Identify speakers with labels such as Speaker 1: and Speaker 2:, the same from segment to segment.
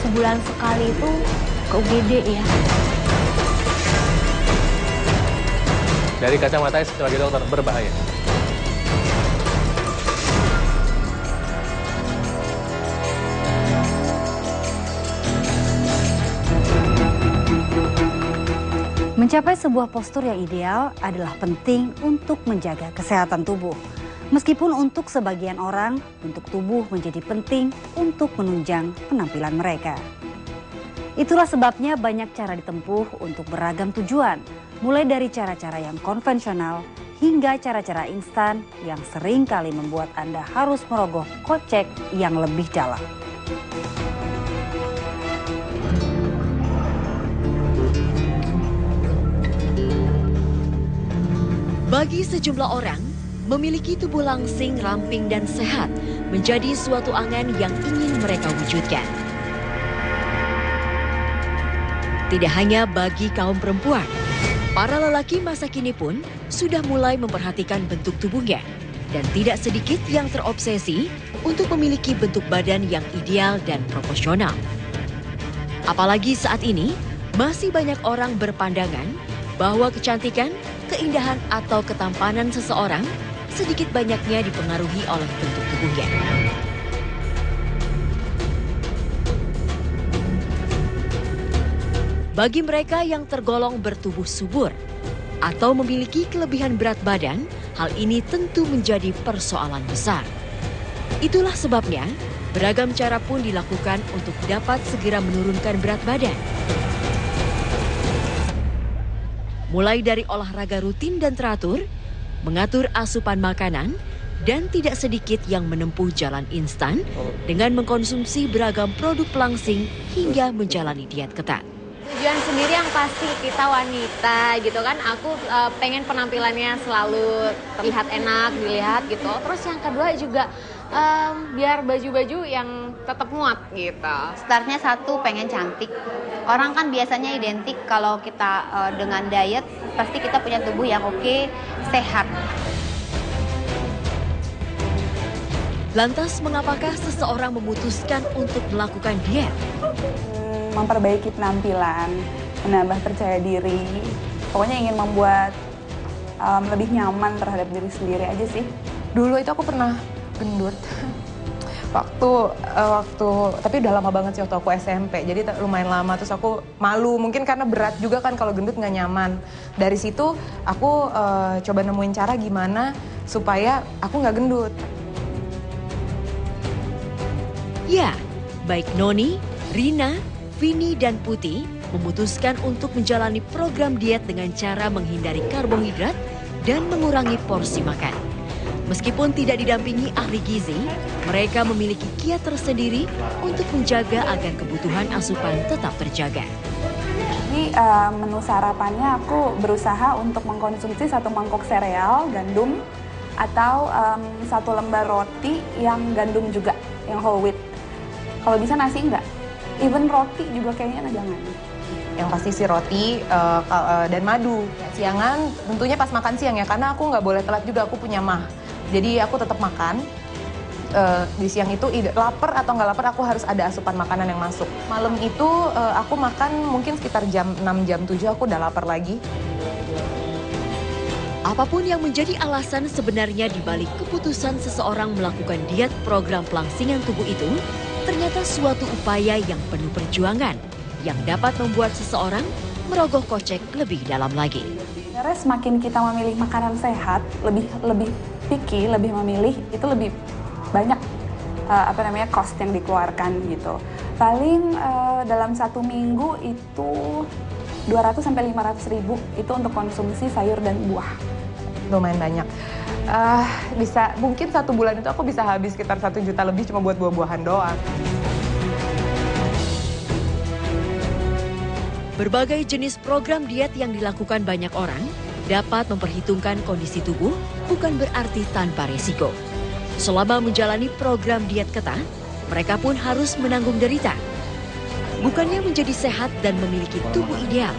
Speaker 1: sebulan sekali itu ke UGD ya.
Speaker 2: Dari kacamata sebagai dokter berbahaya.
Speaker 3: Mencapai sebuah postur yang ideal adalah penting untuk menjaga kesehatan tubuh. Meskipun untuk sebagian orang, bentuk tubuh menjadi penting untuk menunjang penampilan mereka. Itulah sebabnya banyak cara ditempuh untuk beragam tujuan, mulai dari cara-cara yang konvensional hingga cara-cara instan yang sering kali membuat Anda harus merogoh kocek yang lebih dalam.
Speaker 4: Bagi sejumlah orang, memiliki tubuh langsing, ramping, dan sehat menjadi suatu angan yang ingin mereka wujudkan. Tidak hanya bagi kaum perempuan, para lelaki masa kini pun sudah mulai memperhatikan bentuk tubuhnya. Dan tidak sedikit yang terobsesi untuk memiliki bentuk badan yang ideal dan proporsional. Apalagi saat ini, masih banyak orang berpandangan bahwa kecantikan, keindahan atau ketampanan seseorang sedikit banyaknya dipengaruhi oleh bentuk tubuhnya. Bagi mereka yang tergolong bertubuh subur atau memiliki kelebihan berat badan, hal ini tentu menjadi persoalan besar. Itulah sebabnya beragam cara pun dilakukan untuk dapat segera menurunkan berat badan. Mulai dari olahraga rutin dan teratur, mengatur asupan makanan, dan tidak sedikit yang menempuh jalan instan dengan mengkonsumsi beragam produk pelangsing hingga menjalani diet ketat.
Speaker 1: Tujuan sendiri yang pasti kita wanita gitu kan, aku pengen penampilannya selalu terlihat enak, dilihat gitu. Terus yang kedua juga biar baju-baju yang tetap muat gitu.
Speaker 5: Startnya satu, pengen cantik. Orang kan biasanya identik kalau kita dengan diet, pasti kita punya tubuh yang oke, sehat.
Speaker 4: Lantas mengapakah seseorang memutuskan untuk melakukan diet?
Speaker 6: Memperbaiki penampilan, menambah percaya diri. Pokoknya ingin membuat lebih nyaman terhadap diri sendiri aja sih.
Speaker 7: Dulu itu aku pernah gendut. Waktu tapi udah lama banget sih waktu aku SMP, jadi lumayan lama. Terus aku malu, mungkin karena berat juga kan kalau gendut nggak nyaman. Dari situ aku coba nemuin cara gimana supaya aku nggak gendut.
Speaker 4: Ya, baik Noni, Rina, Vini, dan Putih memutuskan untuk menjalani program diet dengan cara menghindari karbohidrat dan mengurangi porsi makan. Meskipun tidak didampingi ahli gizi, mereka memiliki kiat tersendiri untuk menjaga agar kebutuhan asupan tetap terjaga.
Speaker 6: Jadi menu sarapannya aku berusaha untuk mengkonsumsi 1 mangkok sereal, gandum, atau 1 lembar roti yang gandum juga, yang whole wheat. Kalau bisa nasi enggak, even roti juga kayaknya jangan.
Speaker 7: Yang pasti sih roti dan madu. Siangan tentunya pas makan siang ya, karena aku nggak boleh telat juga, aku punya mah. Jadi aku tetap makan, di siang itu lapar atau nggak lapar aku harus ada asupan makanan yang masuk. Malam itu aku makan mungkin sekitar jam 6, jam 7 aku udah lapar lagi.
Speaker 4: Apapun yang menjadi alasan sebenarnya dibalik keputusan seseorang melakukan diet program pelangsingan tubuh itu, ternyata suatu upaya yang penuh perjuangan yang dapat membuat seseorang merogoh kocek lebih dalam lagi.
Speaker 6: Sebenarnya semakin kita memilih makanan sehat, lebih picky, lebih memilih, itu lebih banyak cost yang dikeluarkan gitu. Paling dalam 1 minggu itu 200 sampai 500 ribu itu untuk konsumsi sayur dan buah.
Speaker 7: Lumayan banyak. Bisa mungkin 1 bulan itu aku bisa habis sekitar 1 juta lebih cuma buat buah-buahan doang.
Speaker 4: Berbagai jenis program diet yang dilakukan banyak orang dapat memperhitungkan kondisi tubuh, bukan berarti tanpa risiko. Selama menjalani program diet ketat, mereka pun harus menanggung derita. Bukannya menjadi sehat dan memiliki tubuh ideal,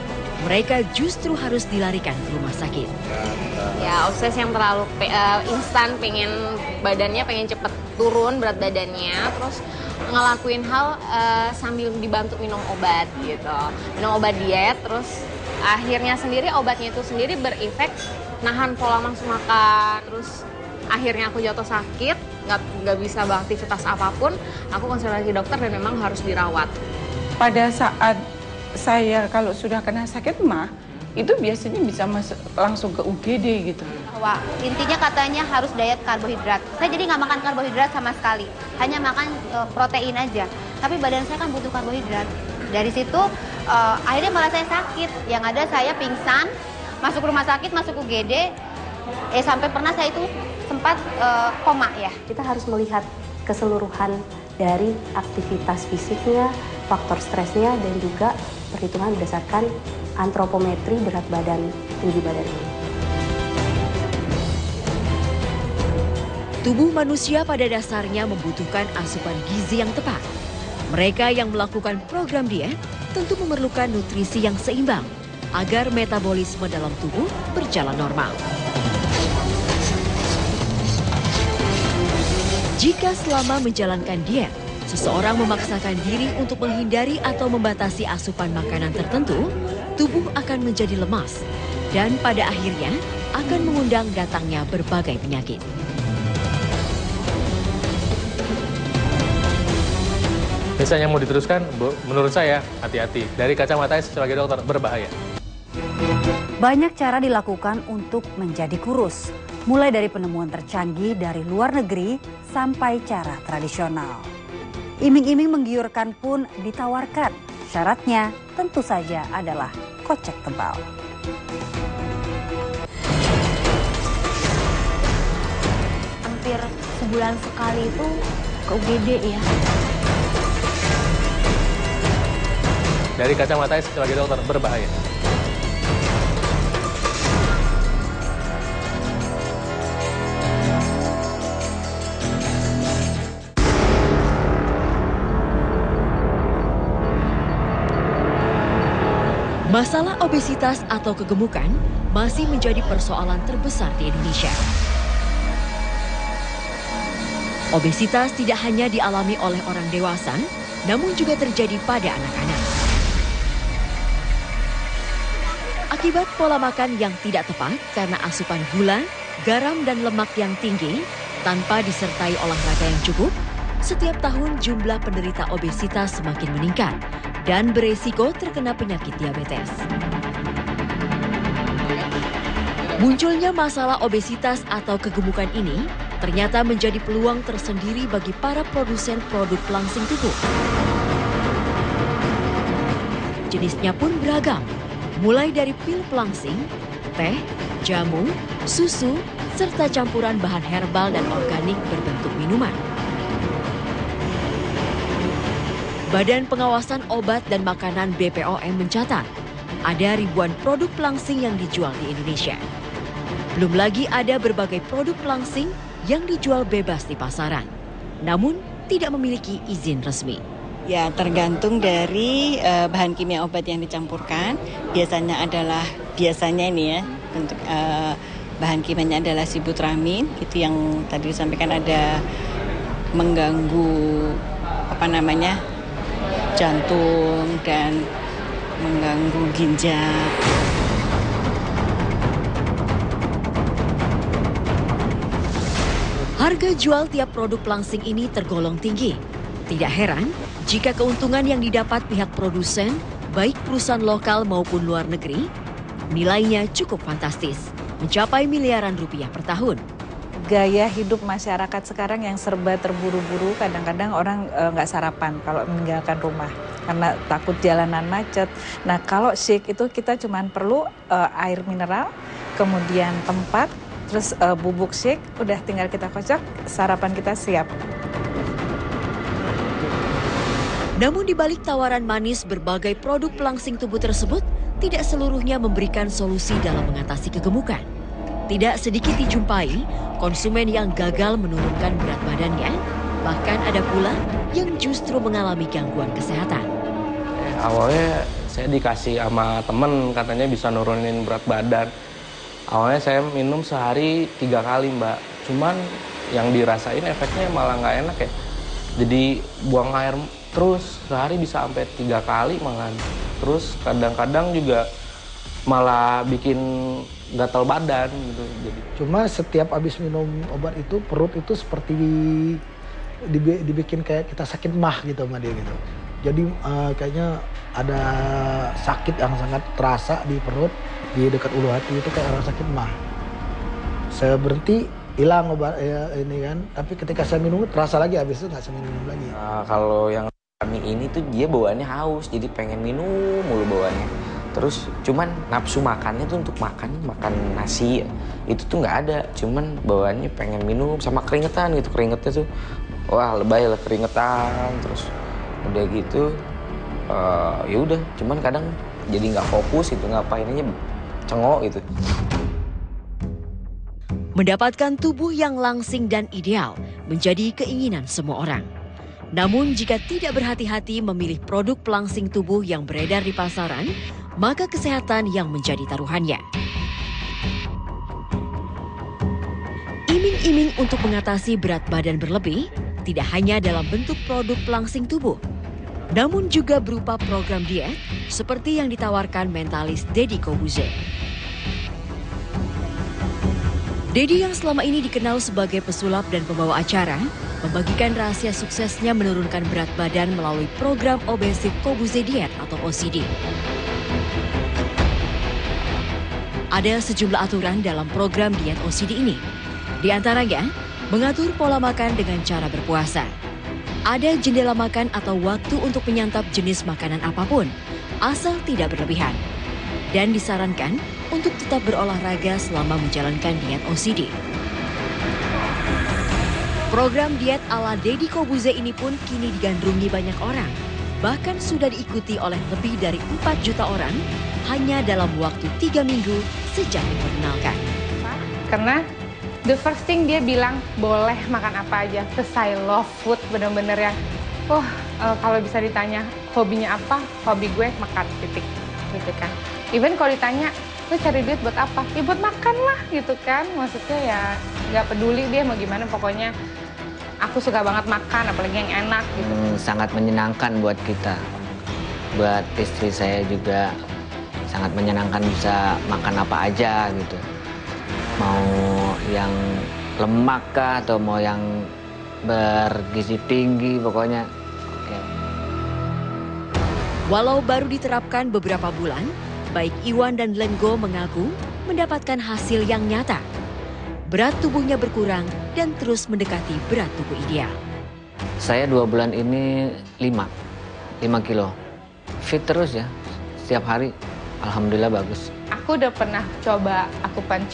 Speaker 4: mereka justru harus dilarikan ke rumah sakit.
Speaker 1: Ya, obses yang terlalu instan, pengen badannya pengen cepet turun berat badannya, terus ngelakuin hal sambil dibantu minum obat gitu. Minum obat diet, terus akhirnya sendiri obatnya itu sendiri berefek nahan pola nafsu makan. Terus akhirnya aku jatuh sakit, nggak bisa beraktivitas apapun. Aku konsultasi dokter dan memang harus dirawat.
Speaker 8: Pada saat saya kalau sudah kena sakit mah, itu biasanya bisa langsung ke UGD gitu.
Speaker 5: Bahwa intinya katanya harus diet karbohidrat. Saya jadi nggak makan karbohidrat sama sekali, hanya makan protein aja. Tapi badan saya kan butuh karbohidrat. Dari situ akhirnya malah saya sakit. Yang ada saya pingsan, masuk rumah sakit, masuk UGD. Sampai pernah saya itu sempat koma ya.
Speaker 9: Kita harus melihat keseluruhan dari aktivitas fisiknya, faktor stresnya, dan juga perhitungan berdasarkan antropometri berat badan, tinggi badan ini.
Speaker 4: Tubuh manusia pada dasarnya membutuhkan asupan gizi yang tepat. Mereka yang melakukan program diet tentu memerlukan nutrisi yang seimbang agar metabolisme dalam tubuh berjalan normal. Jika selama menjalankan diet, seseorang memaksakan diri untuk menghindari atau membatasi asupan makanan tertentu, tubuh akan menjadi lemas dan pada akhirnya akan mengundang datangnya berbagai penyakit.
Speaker 2: Misalnya mau diteruskan, Bu, menurut saya hati-hati. Dari kacamata saya sebagai dokter berbahaya.
Speaker 3: Banyak cara dilakukan untuk menjadi kurus, mulai dari penemuan tercanggih dari luar negeri sampai cara tradisional. Iming-iming menggiurkan pun ditawarkan. Syaratnya tentu saja adalah kocek tebal.
Speaker 9: Hampir sebulan sekali itu ke UGD ya.
Speaker 2: Dari kacamata saya sebagai dokter berbahaya.
Speaker 4: Masalah obesitas atau kegemukan masih menjadi persoalan terbesar di Indonesia. Obesitas tidak hanya dialami oleh orang dewasa, namun juga terjadi pada anak-anak. Akibat pola makan yang tidak tepat karena asupan gula, garam, dan lemak yang tinggi, tanpa disertai olahraga yang cukup, setiap tahun jumlah penderita obesitas semakin meningkat dan beresiko terkena penyakit diabetes. Munculnya masalah obesitas atau kegemukan ini ternyata menjadi peluang tersendiri bagi para produsen produk pelangsing tubuh. Jenisnya pun beragam, mulai dari pil pelangsing, teh, jamu, susu, serta campuran bahan herbal dan organik berbentuk minuman. Badan Pengawasan Obat dan Makanan BPOM mencatat, ada ribuan produk pelangsing yang dijual di Indonesia. Belum lagi ada berbagai produk pelangsing yang dijual bebas di pasaran, namun tidak memiliki izin resmi.
Speaker 10: Ya, tergantung dari bahan kimia obat yang dicampurkan. Biasanya ini ya, untuk bahan kimianya adalah sibutramin, itu yang tadi disampaikan ada mengganggu jantung dan mengganggu ginjal.
Speaker 4: Harga jual tiap produk pelangsing ini tergolong tinggi. Tidak heran jika keuntungan yang didapat pihak produsen, baik perusahaan lokal maupun luar negeri, nilainya cukup fantastis, mencapai miliaran rupiah per tahun.
Speaker 11: Gaya hidup masyarakat sekarang yang serba terburu-buru, kadang-kadang orang nggak sarapan kalau meninggalkan rumah karena takut jalanan macet. Nah, kalau shake itu kita cuma perlu air mineral, kemudian tempat, terus bubuk shake, udah tinggal kita kocok, sarapan kita siap.
Speaker 4: Namun di balik tawaran manis berbagai produk pelangsing tubuh tersebut, tidak seluruhnya memberikan solusi dalam mengatasi kegemukan. Tidak sedikit dijumpai konsumen yang gagal menurunkan berat badannya, bahkan ada pula yang justru mengalami gangguan kesehatan.
Speaker 12: Awalnya saya dikasih sama temen, katanya bisa nurunin berat badan. Awalnya saya minum sehari 3 kali, Mbak. Cuman yang dirasain efeknya malah nggak enak ya. Jadi buang air terus, sehari bisa sampai 3 kali malah. Terus kadang-kadang juga malah bikin gatal badan gitu. Jadi
Speaker 13: cuma setiap habis minum obat itu perut itu seperti dibikin kayak kita sakit mah gitu sama dia gitu. Jadi kayaknya ada sakit yang sangat terasa di perut, di dekat ulu hati itu kayak orang sakit mah. Saya berhenti, hilang obat ini kan, tapi ketika saya minum terasa lagi, habis itu nggak saya minum lagi.
Speaker 14: Kalau yang kami ini tuh dia bawaannya haus, jadi pengen minum mulu bawaannya. Terus cuman nafsu makannya tuh untuk makan nasi itu tuh nggak ada, cuman bawaannya pengen minum sama keringetan gitu, keringetnya tuh wah lebay lah, keringetan terus udah gitu ya udah, cuman kadang jadi nggak fokus itu ngapainnya cengok gitu.
Speaker 4: Mendapatkan tubuh yang langsing dan ideal menjadi keinginan semua orang. Namun jika tidak berhati-hati memilih produk pelangsing tubuh yang beredar di pasaran, maka kesehatan yang menjadi taruhannya. Iming-iming untuk mengatasi berat badan berlebih tidak hanya dalam bentuk produk pelangsing tubuh, namun juga berupa program diet seperti yang ditawarkan mentalis Deddy Corbuzier. Deddy yang selama ini dikenal sebagai pesulap dan pembawa acara, membagikan rahasia suksesnya menurunkan berat badan melalui program Obesif Corbuzier Diet atau OCD. Ada sejumlah aturan dalam program diet OCD ini. Di antaranya, mengatur pola makan dengan cara berpuasa. Ada jendela makan atau waktu untuk menyantap jenis makanan apapun, asal tidak berlebihan. Dan disarankan untuk tetap berolahraga selama menjalankan diet OCD. Program diet ala Deddy Corbuzier ini pun kini digandrungi banyak orang. Bahkan sudah diikuti oleh lebih dari 4 juta orang hanya dalam waktu 3 minggu sejak diperkenalkan.
Speaker 15: Karena the first thing dia bilang boleh makan apa aja. Terus I love food, bener-bener yang kalau bisa ditanya hobinya apa, hobi gue makan, titik gitu kan. Even kalau ditanya lu cari duit buat apa? Ya buat makan lah gitu kan. Maksudnya ya nggak peduli dia mau gimana, pokoknya aku suka banget makan, apalagi yang enak gitu.
Speaker 16: Sangat menyenangkan buat kita. Buat istri saya juga sangat menyenangkan bisa makan apa aja gitu. Mau yang lemak kah atau mau yang bergizi tinggi, pokoknya. Okay.
Speaker 4: Walau baru diterapkan beberapa bulan, baik Iwan dan Lenggo mengaku mendapatkan hasil yang nyata. Berat tubuhnya berkurang dan terus mendekati berat tubuh ideal.
Speaker 16: Saya 2 bulan ini 5 kilo. Fit terus ya, setiap hari. Alhamdulillah bagus.
Speaker 15: Aku udah pernah coba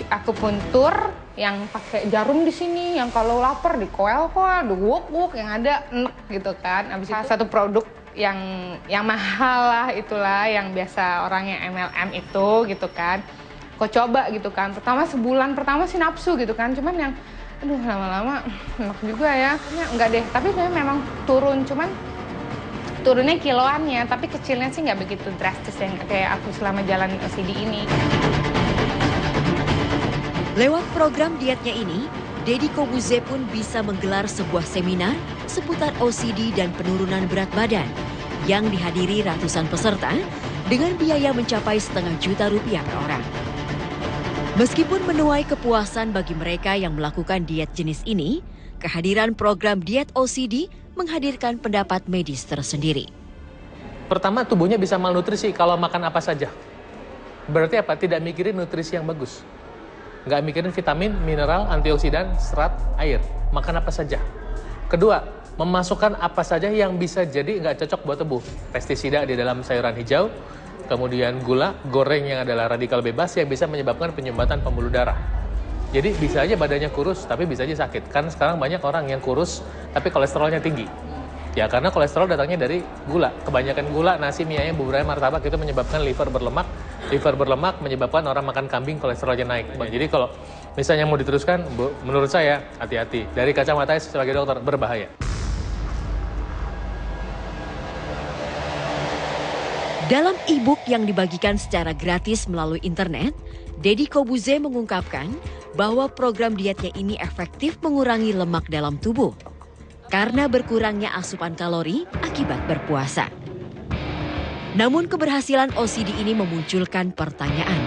Speaker 15: akupuntur yang pakai jarum di sini, yang kalau lapar dikoel-koel, diwuk-wuk, yang ada gitu kan. Abis itu satu produk yang mahal lah, itulah yang biasa orang yang MLM itu gitu kan. Kok coba gitu kan, sebulan pertama sih nafsu gitu kan, cuman yang aduh lama-lama enak juga ya, enggak deh, tapi memang turun, cuman turunnya kiloannya, tapi kecilnya sih nggak begitu drastis yang kayak aku selama jalan OCD ini.
Speaker 4: Lewat program dietnya ini, Deddy Corbuzier pun bisa menggelar sebuah seminar seputar OCD dan penurunan berat badan yang dihadiri ratusan peserta dengan biaya mencapai Rp500.000 per orang. Meskipun menuai kepuasan bagi mereka yang melakukan diet jenis ini, kehadiran program diet OCD menghadirkan pendapat medis tersendiri.
Speaker 2: Pertama, tubuhnya bisa malnutrisi kalau makan apa saja. Berarti apa? Tidak mikirin nutrisi yang bagus. Nggak mikirin vitamin, mineral, antioksidan, serat, air. Makan apa saja. Kedua, memasukkan apa saja yang bisa jadi nggak cocok buat tubuh. Pestisida di dalam sayuran hijau, kemudian gula, goreng yang adalah radikal bebas yang bisa menyebabkan penyumbatan pembuluh darah. Jadi bisa aja badannya kurus, tapi bisa aja sakit. Kan sekarang banyak orang yang kurus, tapi kolesterolnya tinggi. Ya karena kolesterol datangnya dari gula. Kebanyakan gula, nasi, mie ayam, bubur ayam, martabak itu menyebabkan liver berlemak. Liver berlemak menyebabkan orang makan kambing kolesterolnya naik. Jadi kalau misalnya mau diteruskan, menurut saya hati-hati. Dari kacamata saya sebagai dokter berbahaya.
Speaker 4: Dalam e-book yang dibagikan secara gratis melalui internet, Deddy Corbuzier mengungkapkan bahwa program dietnya ini efektif mengurangi lemak dalam tubuh. karena berkurangnya asupan kalori akibat berpuasa. Namun keberhasilan OCD ini memunculkan pertanyaan,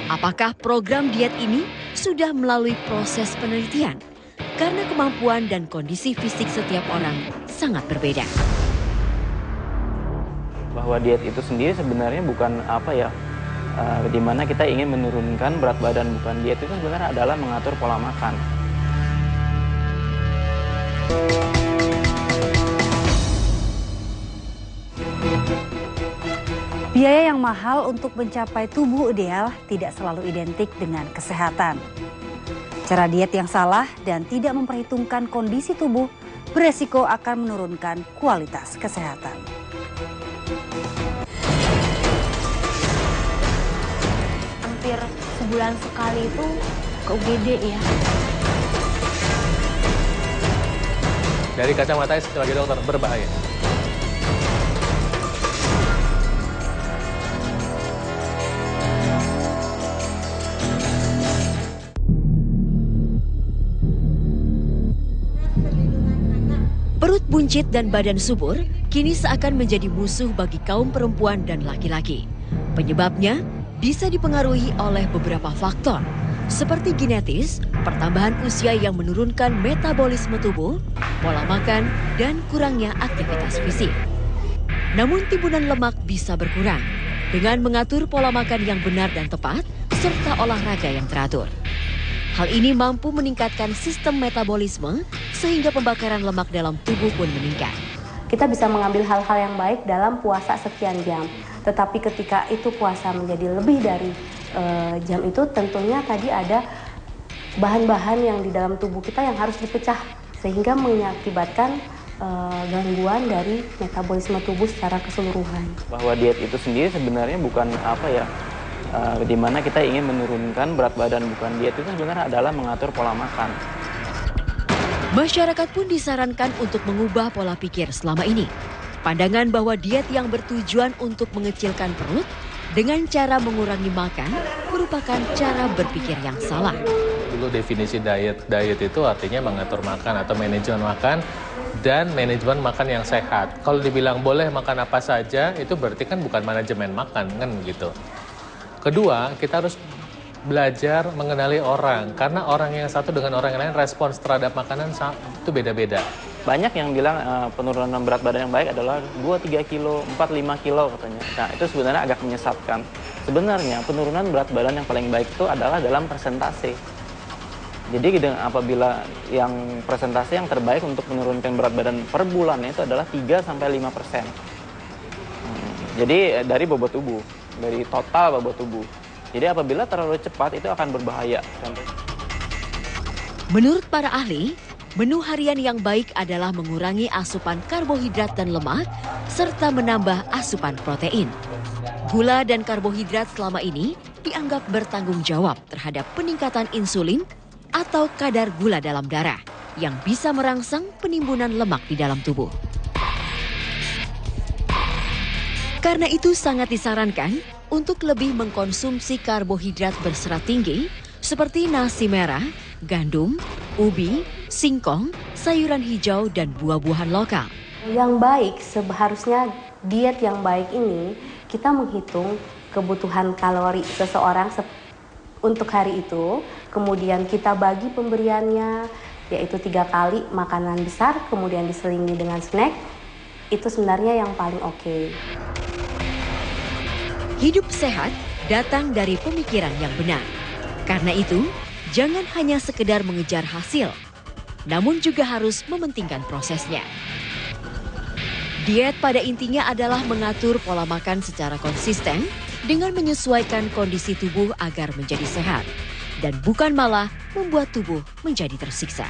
Speaker 4: apakah program diet ini sudah melalui proses penelitian? Karena kemampuan dan kondisi fisik setiap orang sangat berbeda.
Speaker 17: Bahwa diet itu sendiri sebenarnya bukan di mana kita ingin menurunkan berat badan, bukan. Diet itu sebenarnya adalah mengatur pola makan.
Speaker 3: Biaya yang mahal untuk mencapai tubuh ideal tidak selalu identik dengan kesehatan. Cara diet yang salah dan tidak memperhitungkan kondisi tubuh beresiko akan menurunkan kualitas kesehatan.
Speaker 1: Hampir sebulan sekali itu ke UGD ya.
Speaker 2: Dari kacamata sebagai dokter berbahaya.
Speaker 4: Perut buncit dan badan subur kini seakan menjadi musuh bagi kaum perempuan dan laki-laki. Penyebabnya bisa dipengaruhi oleh beberapa faktor, seperti genetis, pertambahan usia yang menurunkan metabolisme tubuh, pola makan, dan kurangnya aktivitas fisik. Namun timbunan lemak bisa berkurang dengan mengatur pola makan yang benar dan tepat, serta olahraga yang teratur. Hal ini mampu meningkatkan sistem metabolisme sehingga pembakaran lemak dalam tubuh pun meningkat.
Speaker 9: Kita bisa mengambil hal-hal yang baik dalam puasa sekian jam. Tetapi ketika itu puasa menjadi lebih dari jam itu, tentunya tadi ada bahan-bahan yang di dalam tubuh kita yang harus dipecah. Sehingga mengakibatkan gangguan dari metabolisme tubuh secara keseluruhan.
Speaker 17: Bahwa diet itu sendiri sebenarnya bukan di mana kita ingin menurunkan berat badan, bukan. Diet itu sebenarnya adalah mengatur pola makan.
Speaker 4: Masyarakat pun disarankan untuk mengubah pola pikir selama ini. Pandangan bahwa diet yang bertujuan untuk mengecilkan perut dengan cara mengurangi makan merupakan cara berpikir yang salah.
Speaker 2: Dulu definisi diet itu artinya mengatur makan atau manajemen makan dan manajemen makan yang sehat. Kalau dibilang boleh makan apa saja, itu berarti kan bukan manajemen makan, kan gitu. Kedua, kita harus belajar mengenali orang, karena orang yang satu dengan orang yang lain respons terhadap makanan itu beda-beda.
Speaker 17: Banyak yang bilang penurunan berat badan yang baik adalah 2-3 kilo, 4-5 kilo katanya. Nah, itu sebenarnya agak menyesatkan. Sebenarnya penurunan berat badan yang paling baik itu adalah dalam persentase. Jadi apabila yang persentase yang terbaik untuk menurunkan berat badan per bulannya itu adalah 3-5%. Jadi dari bobot tubuh, dari total bobot tubuh. Jadi apabila terlalu cepat itu akan berbahaya.
Speaker 4: Menurut para ahli, menu harian yang baik adalah mengurangi asupan karbohidrat dan lemak, serta menambah asupan protein. Gula dan karbohidrat selama ini dianggap bertanggung jawab terhadap peningkatan insulin atau kadar gula dalam darah yang bisa merangsang penimbunan lemak di dalam tubuh. Karena itu sangat disarankan untuk lebih mengkonsumsi karbohidrat berserat tinggi seperti nasi merah, gandum, ubi, singkong, sayuran hijau, dan buah-buahan lokal.
Speaker 9: Yang baik seharusnya diet yang baik ini kita menghitung kebutuhan kalori seseorang untuk hari itu, kemudian kita bagi pemberiannya yaitu 3 kali makanan besar, kemudian diselingi dengan snack, itu sebenarnya yang paling oke.
Speaker 4: Hidup sehat datang dari pemikiran yang benar. Karena itu, jangan hanya sekedar mengejar hasil, namun juga harus mementingkan prosesnya. Diet pada intinya adalah mengatur pola makan secara konsisten dengan menyesuaikan kondisi tubuh agar menjadi sehat, dan bukan malah membuat tubuh menjadi tersiksa.